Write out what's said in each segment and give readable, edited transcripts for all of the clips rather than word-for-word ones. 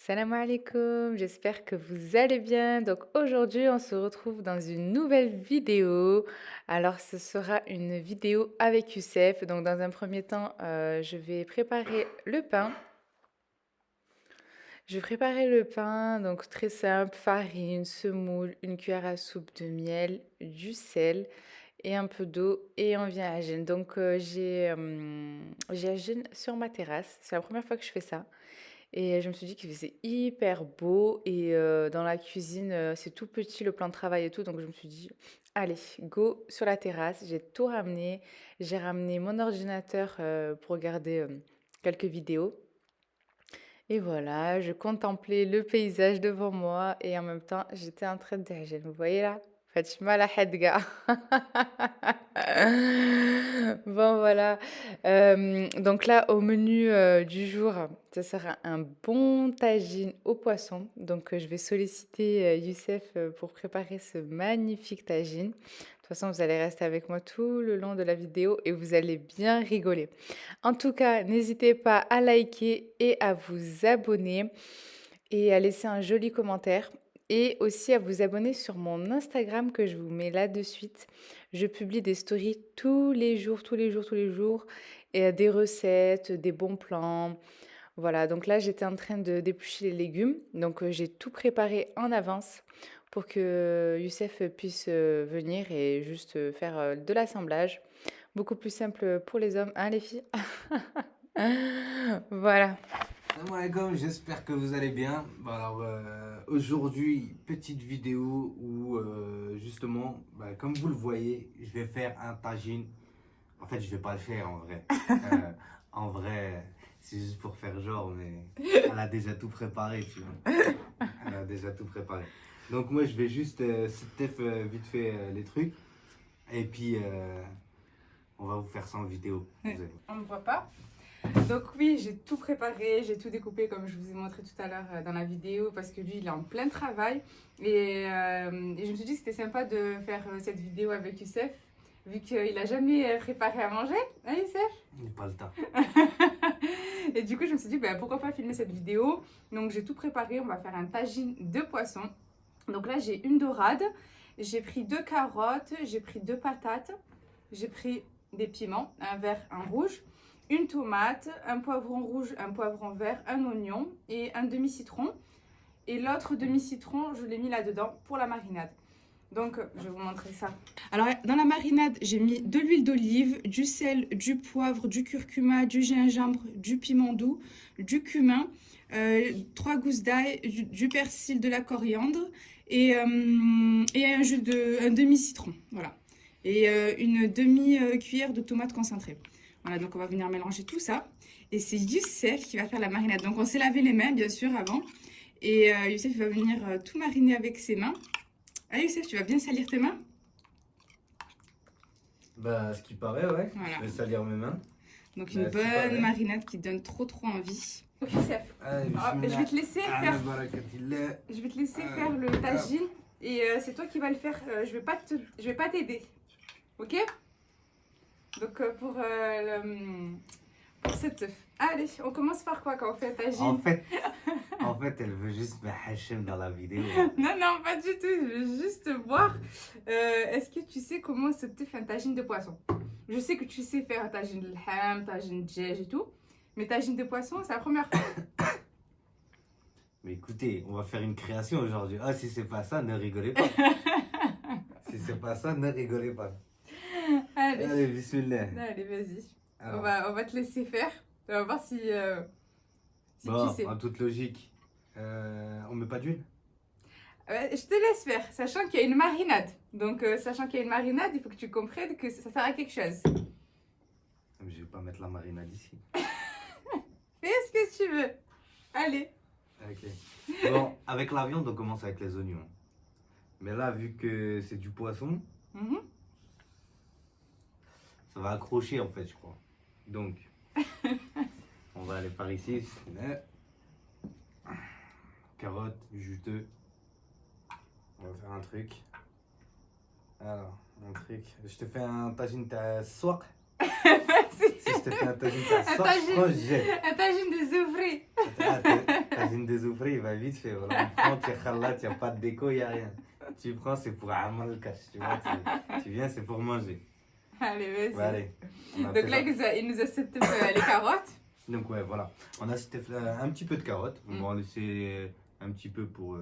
Salam alaikum, j'espère que vous allez bien. Donc aujourd'hui, on se retrouve dans une nouvelle vidéo. Alors ce sera une vidéo avec Youssef. Donc dans un premier temps, je vais préparer le pain. Je vais préparer le pain, donc très simple, farine, semoule, une cuillère à soupe de miel, du sel et un peu d'eau et on vient à Gênes. Donc j'ai à Gênes sur ma terrasse. C'est la première fois que je fais ça. Et je me suis dit qu'il faisait hyper beau et dans la cuisine, c'est tout petit le plan de travail et tout, donc je me suis dit: «Allez, go sur la terrasse». J'ai tout ramené. J'ai ramené mon ordinateur, pour regarder, quelques vidéos et voilà, je contemplais le paysage devant moi et en même temps, j'étais en train de vous voyez là? Fatima la Hadga. Bon voilà, donc là au menu, du jour, ça sera un bon tagine au poisson. Donc je vais solliciter, Youssef, pour préparer ce magnifique tagine. De toute façon, vous allez rester avec moi tout le long de la vidéo et vous allez bien rigoler. En tout cas, n'hésitez pas à liker et à vous abonner et à laisser un joli commentaire et aussi à vous abonner sur mon Instagram que je vous mets là de suite. Je publie des stories tous les jours, tous les jours, tous les jours et des recettes, des bons plans. Voilà, donc là j'étais en train de d'éplucher les légumes, donc j'ai tout préparé en avance pour que Youssef puisse venir et juste faire de l'assemblage. Beaucoup plus simple pour les hommes, hein les filles? Voilà. Salam alaikum, j'espère que vous allez bien. Bon, alors aujourd'hui, petite vidéo où justement, comme vous le voyez, je vais faire un tagine. En fait, je vais pas le faire en vrai. En vrai, c'est juste pour faire genre, mais elle a déjà tout préparé, tu vois. Elle a déjà tout préparé. Donc moi, je vais juste step vite fait les trucs. Et puis, on va vous faire ça en vidéo. Vous allez voir. On ne voit pas. Donc oui, j'ai tout préparé, j'ai tout découpé comme je vous ai montré tout à l'heure dans la vidéo parce que lui, il est en plein travail. Et je me suis dit que c'était sympa de faire cette vidéo avec Youssef, vu qu'il n'a jamais préparé à manger. Hein, Youssef? Il n'y a pas le temps. Et du coup, je me suis dit, bah, pourquoi pas filmer cette vidéo. Donc j'ai tout préparé, on va faire un tagine de poisson. Donc là, j'ai une dorade, j'ai pris 2 carottes, j'ai pris 2 patates, j'ai pris des piments, un vert, un rouge, une tomate, un poivron rouge, un poivron vert, un oignon et un demi-citron. Et l'autre demi-citron, je l'ai mis là-dedans pour la marinade. Donc, je vais vous montrer ça. Alors, dans la marinade, j'ai mis de l'huile d'olive, du sel, du poivre, du curcuma, du gingembre, du piment doux, du cumin, 3 gousses d'ail, du persil, de la coriandre et un demi-citron. Voilà. Et une demi-cuillère de tomate concentrée. Voilà, donc on va venir mélanger tout ça. Et c'est Youssef qui va faire la marinade. Donc, on s'est lavé les mains, bien sûr, avant. Et Youssef va venir tout mariner avec ses mains. Allez, Youssef, tu vas bien salir tes mains? Bah, ce qui paraît, ouais. Voilà. Je vais salir mes mains. Donc une bonne marinade qui donne trop envie. Donc Youssef, je vais te laisser faire. Je vais te laisser faire le tagine et c'est toi qui vas le faire. Je vais pas t'aider, ok? Donc pour cette œuf. Allez, on commence par quoi quand on fait un tagine? En fait, elle veut juste me hachem dans la vidéo. Non, non, pas du tout. Je veux juste voir. Est-ce que tu sais comment se fait un tagine de poisson? Je sais que tu sais faire un tagine de ham, tagine de djej et tout. Mais tagine de poisson, c'est la première fois. Mais écoutez, on va faire une création aujourd'hui. Ah, si c'est pas ça, ne rigolez pas. Si c'est pas ça, ne rigolez pas. Allez, Allez, bismillah. allez, vas-y. Alors, On va te laisser faire. On va voir si bon, tu sais. en toute logique, on met pas d'huile? Je te laisse faire, sachant qu'il y a une marinade. Donc, sachant qu'il y a une marinade, il faut que tu comprennes que ça sert à quelque chose. Mais je vais pas mettre la marinade ici. Fais ce que tu veux. Allez. Ok. Bon, avec la viande, on commence avec les oignons. Mais là, vu que c'est du poisson, Mhm. ça va accrocher en fait, je crois. Donc, on va aller par ici. Carottes, juteux. On va faire un truc. Alors, un truc. Je te fais un tagine ta soie. Vas-y, Si je te fais un tagine à Un sauce, tagine. franchement, je jette. Un tagine de Zoufri. Tagine des ouvriers, il va vite fait. Voilà. On prend, tu es khalat, il n'y a pas de déco, il n'y a rien. Tu prends, c'est pour amal le cash. Tu vois, tu viens, c'est pour manger. Allez, vas-y. Ouais, allez. On a Donc fait là, ça. il nous a set les carottes. Donc, ouais, voilà. On a cité un petit peu de carottes. On Mm. va en laisser un petit peu pour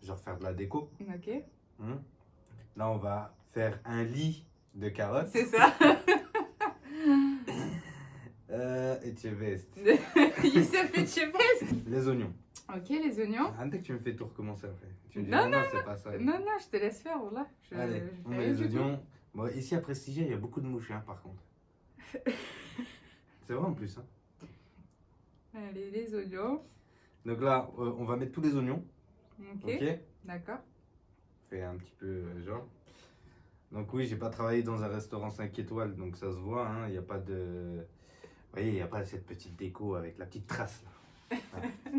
genre faire de la déco. Ok. Hein. Là, on va faire un lit de carottes. C'est ça. Et tu vestes. Youssef et Chevest. Les oignons. Ok, les oignons. Dès que tu me fais tout recommencer après. Tu me dis, Non, non, c'est pas ça. Non, non, je te laisse faire, voilà. Allez, on met les oignons. Bon, ici à Prestigier, il y a beaucoup de mouches, hein, par contre. C'est vrai en plus. Hein. Allez, les oignons. Donc là, on va mettre tous les oignons. Ok. Ok. D'accord. Fait un petit peu genre. Donc oui, j'ai pas travaillé dans un restaurant 5 étoiles, donc ça se voit. Il n'y a pas de. Vous voyez, il n'y a pas cette petite déco avec la petite trace. Là.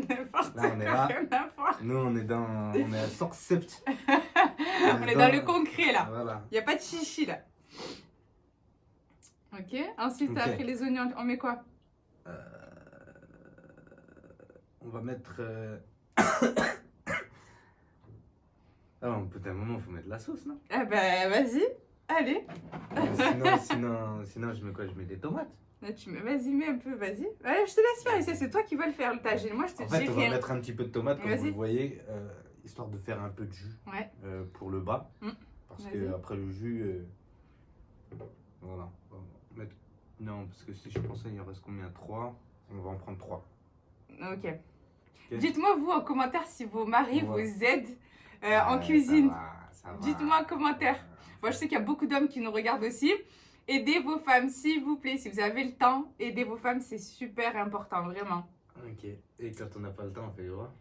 N'importe Là, on est là. quoi, n'importe. Nous, on est à Sorcept. On est dans le concret là. Voilà. Il n'y a pas de chichi là. Ok. Ensuite, Ok. après les oignons, on met quoi? On va mettre. Ah, au bout d'un moment, il faut mettre de la sauce, non? Ah ben, vas-y. Allez. Sinon, je mets quoi? Je mets des tomates. Là, tu mets, vas-y, mets un peu, vas-y. Allez, je te laisse faire, Issa, c'est toi qui vas le faire, le tagine. Moi, je te En dis fait, on va rien. mettre un petit peu de tomate, comme vous Vas-y. le voyez, histoire de faire un peu de jus Ouais. pour le bas. Mm. Parce Vas-y. que après le jus, voilà. On va mettre... Non, parce que si je pensais, il en reste combien? 3. On va en prendre 3. Ok. Ok. Dites-moi, vous, en commentaire, si vos maris Ouais. vous aident en cuisine. Ça va. Dites-moi en commentaire. Moi, je sais qu'il y a beaucoup d'hommes qui nous regardent aussi. Aidez vos femmes, s'il vous plaît. Si vous avez le temps, aidez vos femmes, c'est super important, vraiment. Ok. Et quand on n'a pas le temps, on fait quoi?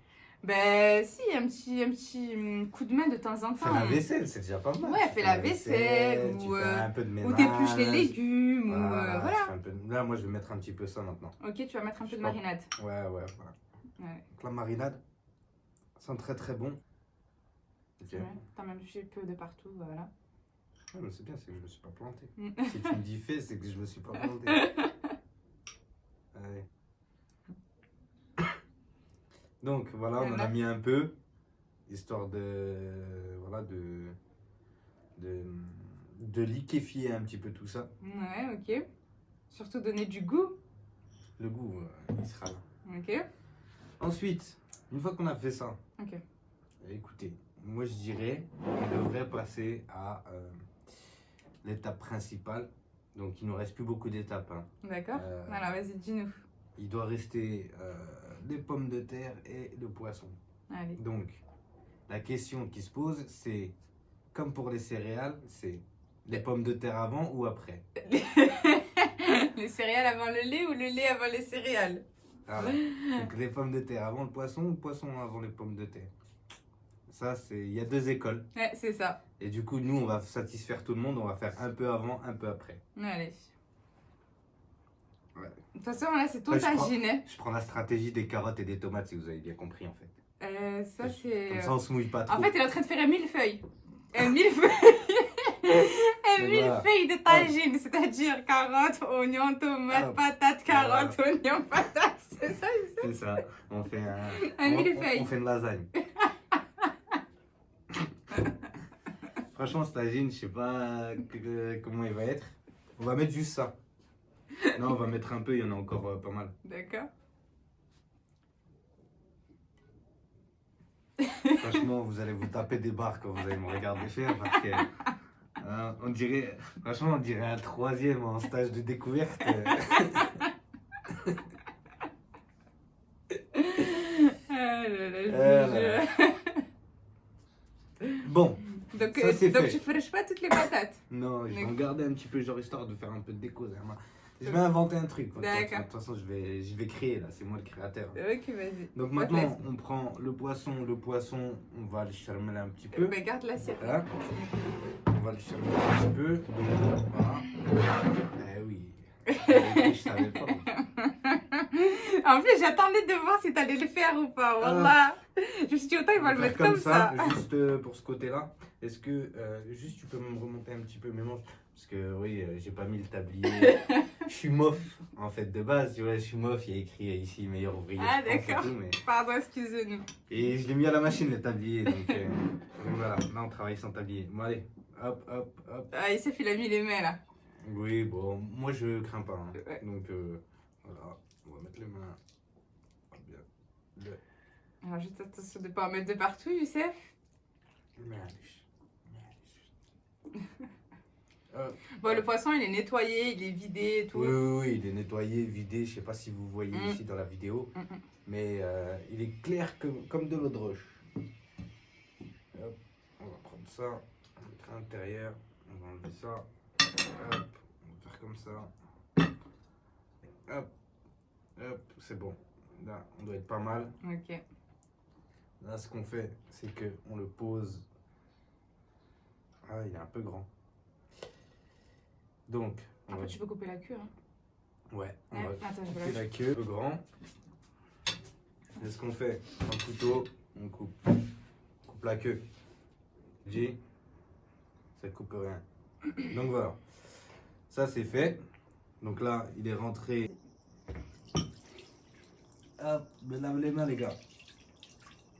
Ben, si, un petit coup de main de temps en Faire temps. la vaisselle, c'est déjà pas mal. Ouais, Tu fais la vaisselle, tu ou, fais un peu de Ou ménage. t'épluches les légumes, ou Voilà. voilà. je fais un peu de- Là, moi, je vais mettre un petit peu ça maintenant. Ok, tu vas mettre un peu de Je sais pas. marinade. Ouais, voilà. Ouais. Donc, la marinade, sent très très bon. Ok. Ouais, t'as même fait peu de partout, voilà. Ah, mais c'est bien, c'est que je me suis pas planté. Mm. Si tu me dis fait, c'est que je me suis pas planté. Allez. Donc voilà, on en a mis un peu, histoire de liquéfier un petit peu tout ça. Ouais, ok. Surtout donner du goût. Le goût, il sera là. Ok. Ensuite, une fois qu'on a fait ça, Ok. écoutez, moi je dirais qu'on devrait passer à l'étape principale. Donc il nous reste plus beaucoup d'étapes. Hein. D'accord. Voilà, vas-y, dis-nous. Il doit rester des pommes de terre et le poisson. Allez. Donc, la question qui se pose, c'est, comme pour les céréales, c'est les pommes de terre avant ou après? Les céréales avant le lait ou le lait avant les céréales? Voilà. Donc, les pommes de terre avant le poisson ou le poisson avant les pommes de terre? Ça, c'est... Il y a 2 écoles. Ouais, c'est ça. Et du coup, nous, on va satisfaire tout le monde. On va faire un peu avant, un peu après. Allez. Ouais. De toute façon, là, c'est ton Ouais, je prends- tagine. Hein. Je prends la stratégie des carottes et des tomates, si vous avez bien compris, en fait. Ça, c'est... Comme ça, on se mouille pas trop. En fait, elle est en train de faire un millefeuille. Un millefeuille. Un Et millefeuille de tagine, c'est-à-dire carottes, oignons, tomates, Hop. patates, carottes, oignons, patates. C'est ça, c'est ça. C'est ça. On fait Un on millefeuille. fait une lasagne. Franchement, ce tagine, je sais pas comment il va être. On va mettre juste ça. Non, on va mettre un peu, il y en a encore pas mal. D'accord. Franchement, vous allez vous taper des barres quand vous allez me regarder faire parce que on dirait, franchement, on dirait un 3e en stage de découverte. Ah là là, je là vous là. jure. Bon, Donc, Ça, c'est donc fait. tu fraîches pas toutes les patates. non, je vais en D'accord. garder un petit peu, genre histoire de faire un peu de déco. Je vais inventer un truc. De D'accord. toute façon, je vais créer là, c'est moi le créateur. Ok, vas-y. Donc Pas de maintenant, place. on prend le poisson, on va le charmeler un petit peu. Ben, garde l'assiette. Hein On va le charmeler un petit peu. Donc, voilà. Eh oui. Je savais pas. En plus, j'attendais de voir si t'allais le faire ou pas. Wallah. Je me suis dit, autant il va le On va mettre faire comme ça. Juste pour ce côté-là. Est-ce que juste tu peux me remonter un petit peu mes manches? Parce que oui, j'ai pas mis le tablier. Je suis mof en fait de base, tu vois, je suis mof. Il y a écrit ici meilleur ouvrier Ah, de France et d'accord. tout, mais... Pardon, excusez-nous. Et je l'ai mis à la machine le tablier, donc voilà, là on travaille sans tablier. Bon allez, hop, hop, hop. Ah, Youssef, il a mis les mains là. Oui, bon, moi je crains pas, hein. Ouais. Donc voilà, on va mettre les mains. Hop, bien. Alors, juste attention de ne pas en mettre de partout, Youssef. معلش. Bon, le poisson, il est nettoyé, il est vidé et tout. Oui, oui, oui, il est nettoyé, vidé. Je sais pas si vous voyez Mm. ici dans la vidéo, Mm, mm. mais il est clair comme de l'eau de roche. Hop, on va prendre ça, on va mettre à l'intérieur, on va enlever ça. Hop, on va faire comme ça. Hop, hop, c'est bon. Là, on doit être pas mal. Ok. Là, ce qu'on fait, c'est que on le pose. Ah, il est un peu grand. Donc, on Après, va... tu peux couper la queue. Hein. ouais, on Ouais, va attends, je couper vais la queue, un peu grand. Et ce qu'on fait, un couteau, on coupe la queue. J'ai, ça coupe rien. Donc voilà, ça c'est fait. Donc là, il est rentré. Hop, me lave les mains les gars.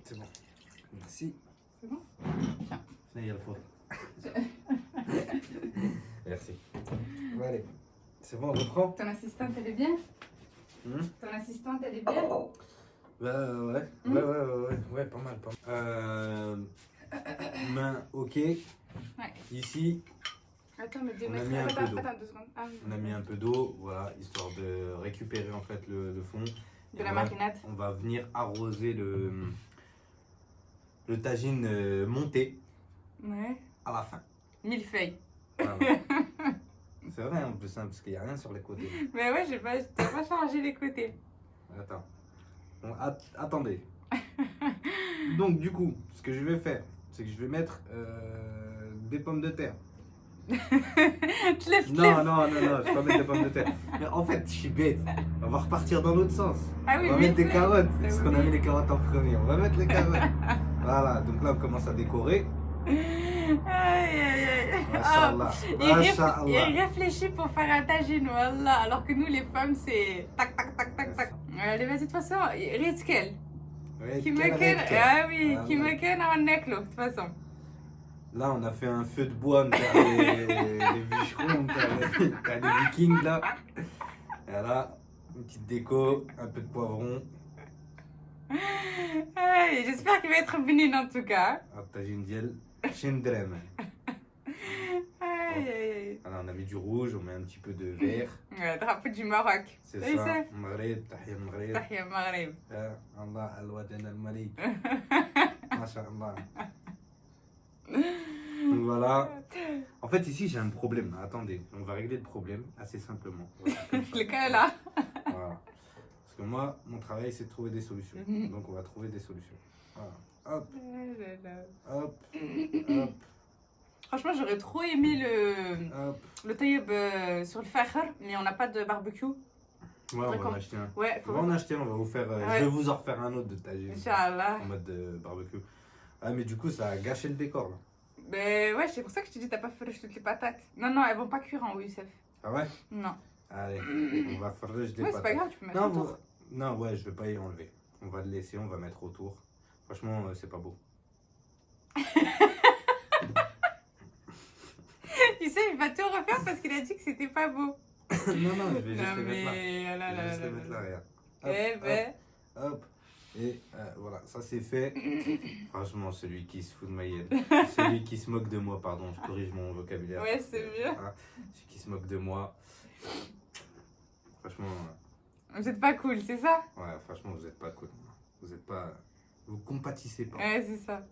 C'est bon. Merci. C'est bon? Tiens. Là, il y a le four. Merci. Bon, allez, c'est bon, on reprend. Ton assistante, elle est bien? Ton assistante, elle est bien? Bah ouais, ouais, pas mal, pas mal. Main, ok. Ouais. Ici, Attends, mais On a mis un peu d'eau. Attends 2 secondes. Ah, oui. on a mis un peu d'eau, voilà, histoire de récupérer en fait le fond. De la marinade. On va venir arroser le tagine monté Ouais. à la fin. Millefeuille. Voilà. C'est vrai en plus, hein, parce qu'il n'y a rien sur les côtés. Mais ouais, t'as pas chargé les côtés. Attends. Bon, attendez. Donc du coup, ce que je vais faire, c'est que je vais mettre des pommes de terre. Tlef, Non, non, non, non, je vais pas mettre des pommes de terre. Mais en fait, je suis bête. On va repartir dans l'autre sens. Ah oui, On va mettre des millefeuille. carottes, Ah parce qu'on a oui. mis les carottes en premier. On va mettre les carottes. Voilà, donc là on commence à décorer. Aïe, aïe, aïe. Ah, Machallah. il Machallah. réfléchit pour faire un tagine, voilà. Alors que nous, les femmes, c'est tac, tac, tac, tac, tac. Allez, vas-y, de toute façon, Rizkel. Ouais, Qui quel me rêve, ken, quel. ah oui, Voilà. qui me ken en neklo, de toute façon. Là, on a fait un feu de bois vers les bûcherons, vers les vikings là. Et là, une petite déco, un peu de poivron. Aïe, j'espère qu'il va être bénin en tout cas. Tagine diel, chendrem. Aïe, aïe, aïe. Voilà, on a mis du rouge, on met un petit peu de vert. Ouais, drapeau du Maroc. C'est Oui, ça. c'est. Maghreb, tahia Maghreb. Tahia Maghreb. Allah al-Wadan al-Malik. Masha'Allah. Donc voilà. En fait, ici, j'ai un problème. Attendez, on va régler le problème assez simplement. Voilà, comme ça. Le cas est là. Voilà. Parce que moi, mon travail, c'est de trouver des solutions. Mhm. Donc, on va trouver des solutions. Voilà. Hop, Ah hop, hop, Franchement, j'aurais trop aimé hop. le taïeb sur le fakhr, mais on n'a pas de barbecue. Ouais, on va en D'accord. acheter un. Ouais, On va en acheter un, on va vous faire. Ouais. Je vais vous en refaire un autre de tagine. Inch'Allah. En mode barbecue. Ah, mais du coup, ça a gâché le décor là. Mais ouais, c'est pour ça que je te dis, t'as pas fait toutes les patates. Non, non, elles vont pas cuire en haut, Youssef. Ah ouais? Non. Allez, on va faire des Ouais, c'est pas patates. grave, tu peux mettre Non, autour. non, ouais, je vais pas y enlever. On va le laisser, on va mettre autour. Franchement, c'est pas beau. Youssef, il va tout refaire parce qu'il a dit que c'était pas beau. Non, non, je vais juste Non, le mettre là. mais. Oh là Je là vais juste là le mettre là, là. regarde. Eh ben. Hop. Et voilà, ça c'est fait. Franchement, celui qui se fout de ma gueule. Celui qui se moque de moi, pardon, je corrige mon vocabulaire. Ouais, c'est mieux. Voilà, celui qui se moque de moi. Franchement, Vous êtes pas cool, c'est ça? ouais, franchement, vous êtes pas cool. Vous êtes pas. Vous compatissez pas. Ouais, c'est ça.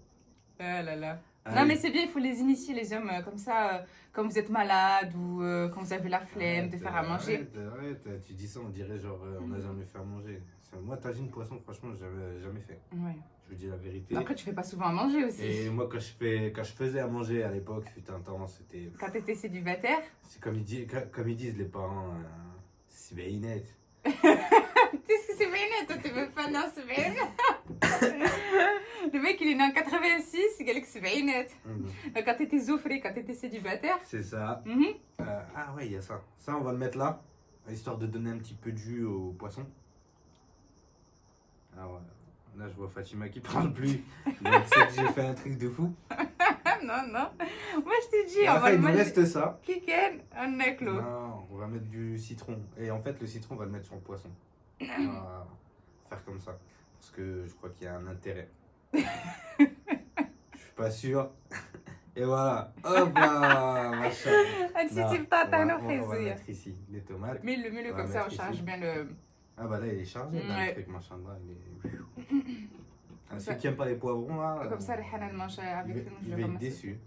Oh là là. Allez. Non, mais c'est bien, il faut les initier, les hommes, comme ça, quand vous êtes malade ou quand vous avez la flemme de faire à manger. Arrête, tu dis ça, on dirait genre on n'a jamais fait à manger. Moi, tagine poisson, franchement, j'avais jamais fait. Ouais. Je vous dis la vérité. Après, tu fais pas souvent à manger aussi. Et moi, quand je faisais à manger à l'époque, fut un temps, c'était. Quand t'étais célibataire. C'est comme comme ils disent les parents, c'est béinette. Qu'est-ce que c'est bien, toi, tu veux pas? Non, c'est bien. Le mec, il est né en 86, il a que c'est net. Mhm. Quand t'étais zoufré, quand t'étais célibataire. C'est ça. Mhm. Ah ouais, il y a ça. Ça, on va le mettre là, histoire de donner un petit peu de jus au poisson. Alors là, je vois Fatima qui parle plus. Donc c'est que j'ai fait un truc de fou. Ah non, non. Moi, je t'ai dit, Et on va après, le il nous manger. reste ça. Kiken, un éclos. Non, on va mettre du citron. Et en fait, le citron, on va le mettre sur le poisson. On va faire comme ça. Parce que je crois qu'il y a un intérêt. Je suis pas sûr. Et voilà. Hop là, machin. Ah, si Non, tu me t'attends, on non, va Jésus. mettre ici les tomates. Mets-le On va comme ça, on mettre charge ici. bien le. Ah bah là, il est chargé. Là, Ouais. le truc, machin là, il est... Ah, ceux qui n'aiment pas les poivrons, là, Comme ça, les Hanan mangent avec nous. il va être déçu.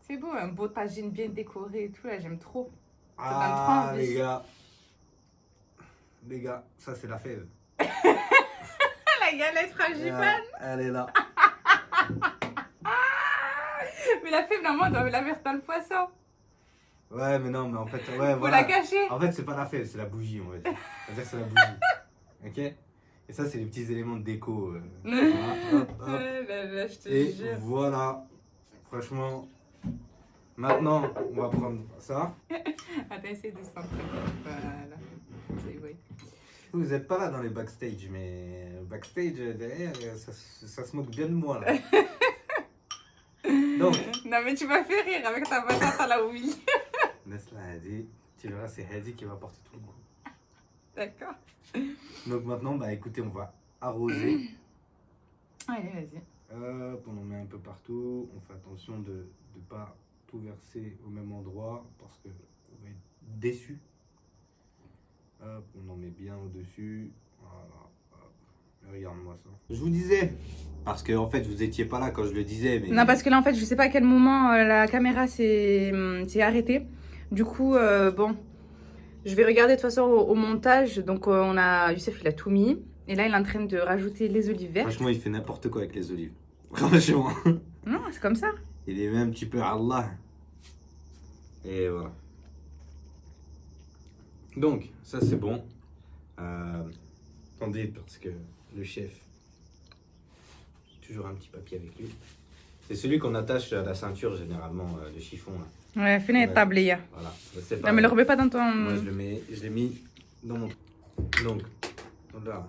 C'est beau, un beau tagine bien décoré et tout, là, j'aime trop. donne trop Ah, envie. les gars, ça c'est la fève. Ah, la galette frangipane. Elle est là. Mais la fève, normalement, on doit la mettre dans le poisson. Ouais, mais non, mais en fait, ouais, Faut voilà. la cacher. En fait, c'est pas la fève, c'est la bougie, on va dire. C'est-à-dire que c'est la bougie. Ok? Et ça, c'est les petits éléments de déco. Voilà, hop, hop. Là, je te Et jure. voilà. Franchement, maintenant, on va prendre ça. Attends, essaye de centrer. Voilà. C'est vrai. Vous n'êtes pas là dans les backstage, mais backstage, derrière, ça se moque bien de moi, là. Donc, Non, mais tu m'as fait rire avec ta patate à la ouïe. laisse-la Hadi. Tu verras, c'est Hadi qui va porter tout le goût. D'accord. Donc maintenant, bah écoutez, on va arroser. Allez, vas-y. Hop, on en met un peu partout. On fait attention de ne pas tout verser au même endroit parce que on va être déçu. Hop, on en met bien au-dessus. Voilà. Hop. Regarde-moi ça. Je vous disais, parce que en fait, vous étiez pas là quand je le disais. Mais... Non, parce que là, en fait, je sais pas à quel moment la caméra s'est arrêtée. Du coup, bon, je vais regarder de toute façon au montage. Donc, on a Youssef, il a tout mis. Et là, il est en train de rajouter les olives vertes. Franchement, il fait n'importe quoi avec les olives. Franchement. Non, c'est comme ça. Il est même un petit peu Allah. Et voilà. Donc, ça c'est bon. Attendez, parce que le chef, toujours un petit papier avec lui. C'est celui qu'on attache à la ceinture généralement, le chiffon. Là. Ouais, fais une tablée. Voilà. C'est Non, mais le remets pas dans ton. Moi, je l'ai mis dans mon. Donc, là.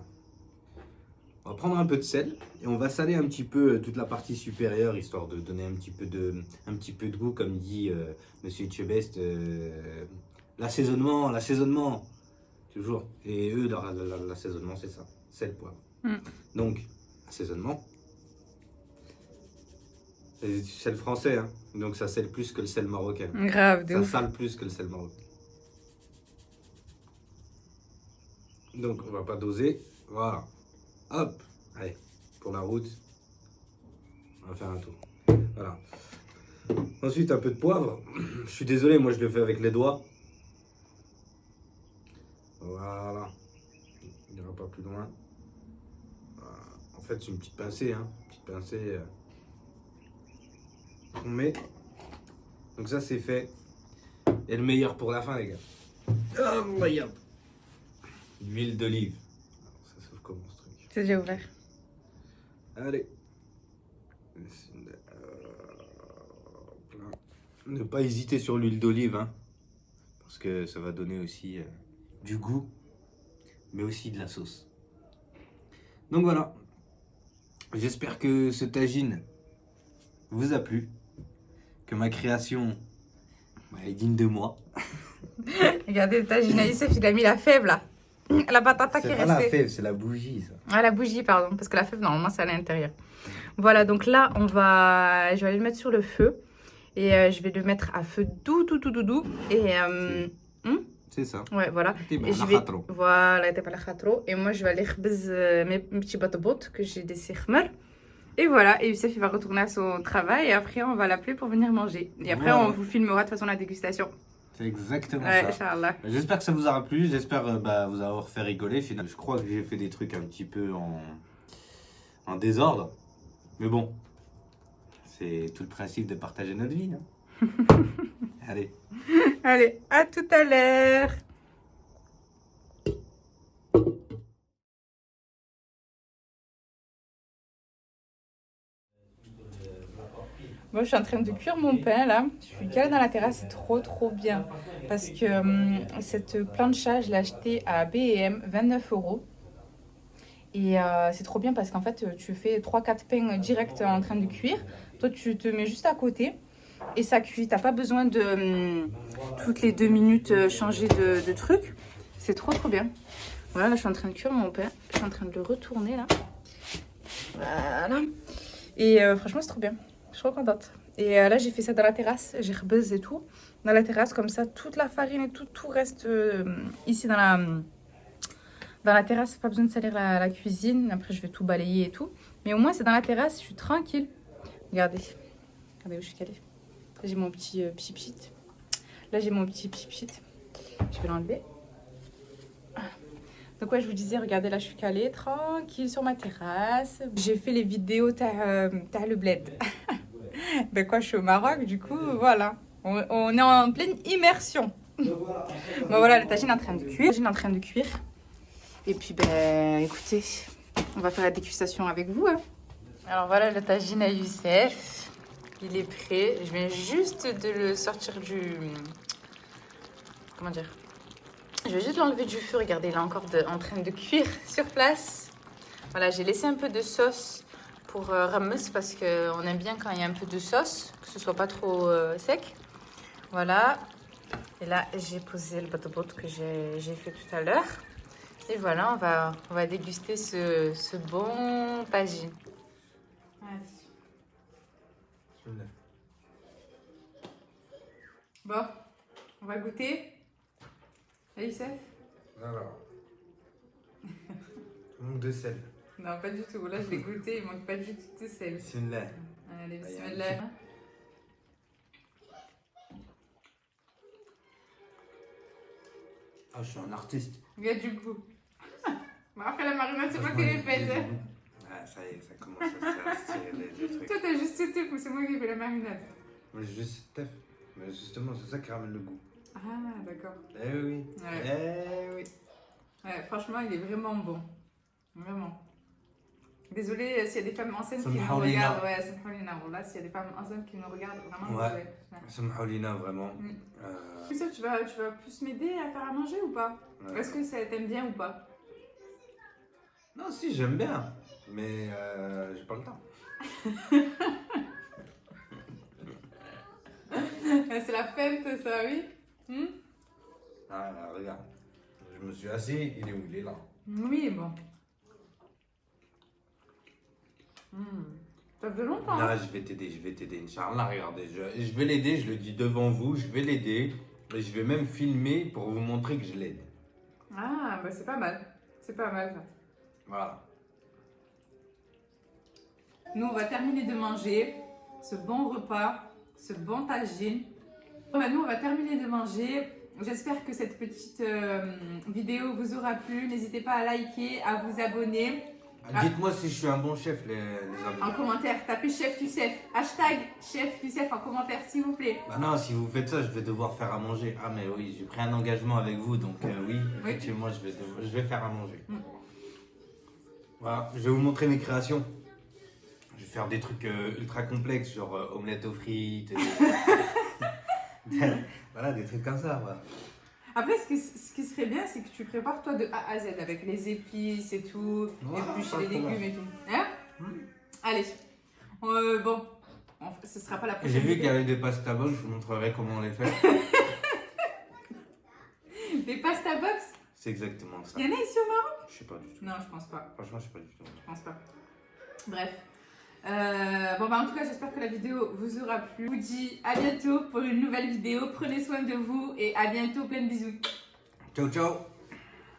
On va prendre un peu de sel et on va saler un petit peu toute la partie supérieure histoire de donner un petit peu de goût, comme dit Monsieur Etchebest. L'assaisonnement, toujours. Et eux, l'assaisonnement, c'est ça, sel, poivre. Donc, assaisonnement. C'est sel français, hein. Donc ça sale plus que le sel marocain. Grave, de Ça ouf. sale plus que le sel marocain. Donc, on va pas doser. Voilà. Hop, allez, pour la route, on va faire un tour. Voilà. Ensuite, un peu de poivre. Je suis désolé, moi je le fais avec les doigts. Voilà. Il n'ira pas plus loin. Voilà. En fait, c'est une petite pincée, hein. Petite pincée. On met. Donc ça, c'est fait. Et le meilleur pour la fin, les gars. Oh, regarde. L'huile d'olive. Ça s'ouvre comment ce truc? C'est déjà ouvert. Allez. Ne pas hésiter sur l'huile d'olive, hein, parce que ça va donner aussi du goût, mais aussi de la sauce. Donc voilà. J'espère que ce tagine vous a plu, que ma création est digne de moi. Regardez, le tagine à Youssef, il a mis la fève là. La patata qui est C'est pas la restée. fève, c'est la bougie, ça. Ah, la bougie, pardon, parce que la fève, normalement, c'est à l'intérieur. Voilà, donc là, je vais aller le mettre sur le feu. Et je vais le mettre à feu doux. Et C'est ça. ouais, voilà. Et je vais... Voilà, t'es pas la khatro. Et moi, je vais aller khbz mes petits bottes que j'ai des khmer. Et voilà, et Youssef, il va retourner à son travail. Et après, on va l'appeler pour venir manger. Et après, Voilà. on vous filmera de toute façon la dégustation. C'est exactement Ouais, ça. Inch'Allah. J'espère que ça vous aura plu, j'espère vous avoir fait rigoler. Finalement, je crois que j'ai fait des trucs un petit peu en désordre. Mais bon, c'est tout le principe de partager notre vie. Hein. Allez. Allez, à tout à l'heure. Moi, je suis en train de cuire mon pain là. Je suis calée dans la terrasse, c'est trop bien. Parce que cette plancha, je l'ai achetée à B&M, 29 euros. Et c'est trop bien parce qu'en fait, tu fais 3-4 pains direct en train de cuire. Toi, tu te mets juste à côté et ça cuit. T'as pas besoin de toutes les 2 minutes changer de truc. C'est trop bien. Voilà, là, je suis en train de cuire mon pain. Je suis en train de le retourner là. Voilà. Et franchement, c'est trop bien. Je suis trop contente. Et là, j'ai fait ça dans la terrasse. J'ai rebuzz et tout. Dans la terrasse, comme ça, toute la farine et tout reste ici dans la terrasse. Pas besoin de salir la cuisine. Après, je vais tout balayer et tout. Mais au moins, c'est dans la terrasse. Je suis tranquille. Regardez. Regardez où je suis calée. Là, j'ai mon petit pchit. Là, j'ai mon petit pchit. Je vais l'enlever. Donc ouais, je vous disais, regardez, là, je suis calée, tranquille sur ma terrasse. J'ai fait les vidéos t'as le bled. Ben quoi, je suis au Maroc, du coup, voilà. On est en pleine immersion. Bon voilà, le tagine est en train de cuire. Le tagine est en train de cuire. Et puis, ben, écoutez, on va faire la dégustation avec vous. Hein. Alors voilà, le tagine à Youssef. Il est prêt. Je viens juste de le sortir du... Comment dire? Je vais juste l'enlever du feu. Regardez, il est encore en train de cuire sur place. Voilà, j'ai laissé un peu de sauce pour ramesse parce qu'on aime bien quand il y a un peu de sauce, que ce soit pas trop sec. Voilà. Et là, j'ai posé le bateau que j'ai fait tout à l'heure. Et voilà, on va déguster ce bon tagine. Bon, on va goûter. Et Youssef? Alors. Manque de sel. Non, pas du tout. Là, je l'ai goûté, il manque pas du tout de sel. Bismillah. Allez, bismillah. Ah, je suis un artiste. Il y a du goût. Bon, après la marinade, c'est pas que les fêtes. Hein. Ah, ça y est, ça commence à se tirer les trucs. Toi, t'as juste ce teuf ou c'est moi qui ai fait la marinade? Moi, j'ai juste teuf. Mais justement, c'est ça qui ramène le goût. Ah, d'accord. Eh oui. Ouais. Eh oui. Ouais, franchement, il est vraiment bon. Vraiment. Désolée s'il y a des femmes enceintes qui nous regardent. Ouais, là, s'il y a des femmes enceintes qui nous regardent, vraiment. Ouais. Samhaulina, vraiment. Ça, tu vas plus m'aider à faire à manger ou pas? Ouais. Est-ce que ça t'aime bien ou pas? Non, si, j'aime bien. Mais j'ai pas le temps. C'est la fête, ça, oui. Ah, là, regarde. Je me suis assis, il est où? Il est là. Oui, bon. Ça fait longtemps. Là, je vais t'aider, Inch'Allah, regardez. Je vais l'aider, je le dis devant vous, je vais l'aider. Et je vais même filmer pour vous montrer que je l'aide. Ah, bah c'est pas mal. C'est pas mal, ça. Voilà. Nous, on va terminer de manger ce bon repas, ce bon tagine. Nous, on va terminer de manger. J'espère que cette petite vidéo vous aura plu. N'hésitez pas à liker, à vous abonner. Dites-moi si je suis un bon chef, les amis. En commentaire, tapez Chef Youssef. Hashtag Chef Youssef en commentaire, s'il vous plaît. Bah non, si vous faites ça, je vais devoir faire à manger. Ah mais oui, j'ai pris un engagement avec vous, donc oui, effectivement, je vais faire à manger. Voilà, je vais vous montrer mes créations. Je vais faire des trucs ultra complexes, genre omelette aux frites. Voilà, des trucs comme ça. Voilà. Après, ce qui serait bien, c'est que tu prépares toi de A à Z avec les épices et tout, éplucher les légumes et tout. Hein? Allez. Bon, ce sera pas la prochaine. J'ai vu qu'il y avait des pasta box, je vous montrerai comment on les fait. Des pasta box? C'est exactement ça. Il y en a ici au Maroc? Je sais pas du tout. Non, je pense pas. Franchement, je sais pas du tout. Je pense pas. Bref. Bon bah en tout cas j'espère que la vidéo vous aura plu. Je vous dis à bientôt pour une nouvelle vidéo. Prenez soin de vous et à bientôt, plein de bisous. Ciao ciao.